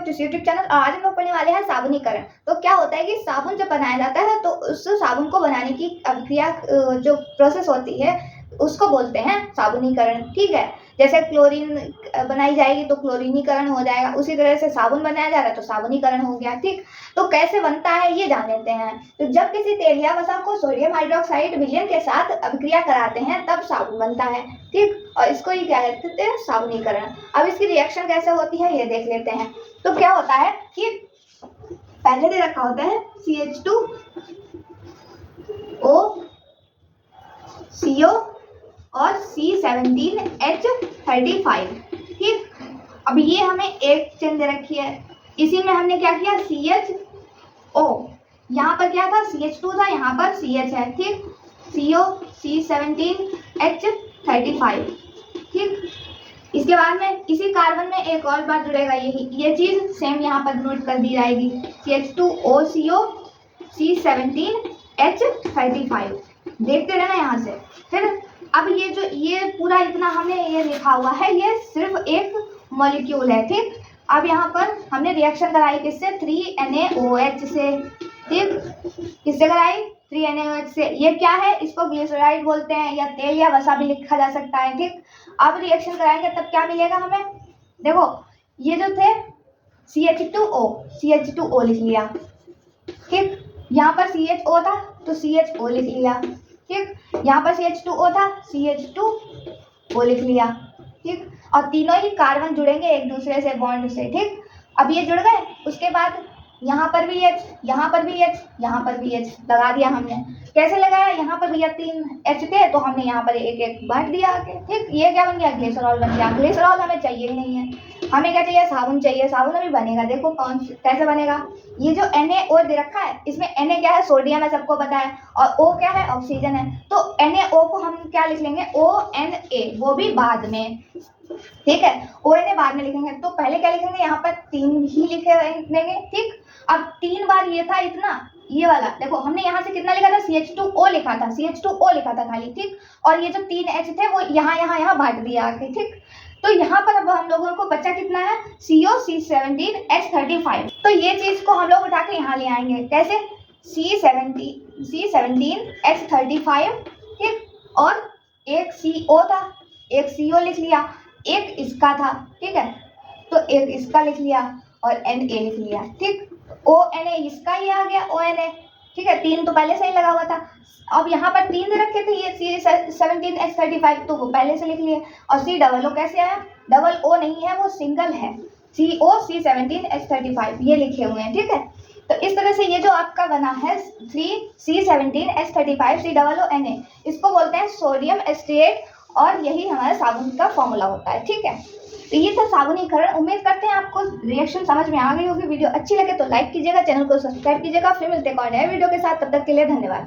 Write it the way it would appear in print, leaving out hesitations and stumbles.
To YouTube channel. आज हम लोग पढ़ने वाले हैं साबुनीकरण। तो क्या होता है कि साबुन जब बनाया जाता है तो उस साबुन को बनाने की अभिक्रिया जो प्रोसेस होती है उसको बोलते हैं साबुनीकरण। ठीक है, जैसे क्लोरीन बनाई जाएगी तो क्लोरीनीकरण हो जाएगा, उसी तरह से साबुन बनाया जा रहा है तो साबुनीकरण हो गया। ठीक, तो कैसे बनता है ये जान लेते हैं। तो जब किसी तेल या वसा को सोडियम हाइड्रोक्साइड विलयन के साथ अभिक्रिया कराते हैं तब साबुन बनता है। ठीक, और इसको ही क्या कहते हैं, साबुनीकरण। अब इसकी रिएक्शन कैसे होती है ये देख लेते हैं। तो क्या होता है कि पहले दे रखा होता है CH2O CO और C17H35। ठीक, अब ये हमें एक चेन दे रखी है, इसी में हमने क्या किया CHO, यहाँ पर क्या था CH2 था, यहाँ पर CH है। ठीक, CO C17H35। ठीक, इसके बाद में इसी कार्बन में एक और बार जुड़ेगा, ये चीज सेम यहाँ पर नोट कर दी जाएगी CH2OCO C17H35। देखते रहना यहाँ से। फिर अब ये पूरा इतना हमने ये लिखा हुआ है, ये सिर्फ एक मॉलिक्यूल है। ठीक, अब यहाँ पर हमने रिएक्शन कराई किससे, 3NaOH से। ठीक, किससे कराई, 3NaOH से। ये क्या है, इसको ग्लिसराइड बोलते हैं या तेल या वसा भी लिखा जा सकता है। ठीक, अब रिएक्शन कराएंगे तब क्या मिलेगा हमें, देखो ये जो थे CH2O लिख लिया। ठीक, यहाँ पर CHO था तो CHO लिख लिया। ठीक, यहाँ पर CH2O था CH2O लिख लिया। ठीक, और तीनों ही कार्बन जुड़ेंगे एक दूसरे से बॉन्ड से। ठीक, अब ये जुड़ गए, उसके बाद यहाँ पर भी H, यहाँ पर भी H, यहाँ पर भी H लगा दिया हमने। कैसे लगाया, यहाँ पर भैया 3 H थे तो हमने यहाँ पर एक एक बांट दिया आके। ठीक, ये क्या बन गया, ग्लिसरॉल बन गया। ग्लिसरॉल हमें चाहिए ही नहीं है, हमें क्या चाहिए, साबुन चाहिए। साबुन अभी बनेगा, देखो कैसे बनेगा। ये जो NaO दे रखा है, इसमें Na क्या है, सोडियम है, सबको पता है, और O क्या है, ऑक्सीजन है। तो NaO को हम क्या लिख लेंगे, ONA, वो भी बाद में। ठीक है, ONA बाद में लिखेंगे। तो पहले क्या लिखेंगे, यहाँ पर 3 ही लिखे देंगे। ठीक, अब 3 बार ये था इतना, ये वाला देखो हमने यहाँ से कितना लिखा था, CH2O लिखा था, CH2O लिखा था खाली। ठीक, और ये जो 3 H थे वो यहाँ बांट दिया आके। ठीक, तो यहाँ पर अब हम लोगों को बचा कितना है, CO C17H35। तो ये चीज को हम लोग उठा के यहाँ ले आएंगे, कैसे, C17H35। ठीक, और एक CO था, एक CO लिख लिया, एक इसका था। ठीक है, तो एक इसका लिख लिया और Na लिख लिया। ठीक, ONA इसका ही आ गया ONA। ठीक है, 3 तो पहले से ही लगा हुआ था। अब यहाँ पर 3 दे रखे थे, ये C17H35 तो वो पहले से लिख लिए। और COO कैसे आया, डबल O नहीं है, वो सिंगल है, CO C17H35 ये लिखे हुए हैं। ठीक है, तो इस तरह से ये जो आपका बना है 3C17H35 COONA, इसको बोलते हैं सोडियम एस्टेट, और यही हमारा साबुन का फॉर्मूला होता है। ठीक है, तो ये था साबुनीकरण। उम्मीद करते हैं आपको रिएक्शन समझ में आ गई होगी। वीडियो अच्छी लगे तो लाइक कीजिएगा, चैनल को सब्सक्राइब कीजिएगा। फिर मिलते हैं और नए वीडियो के साथ, तब तक के लिए धन्यवाद।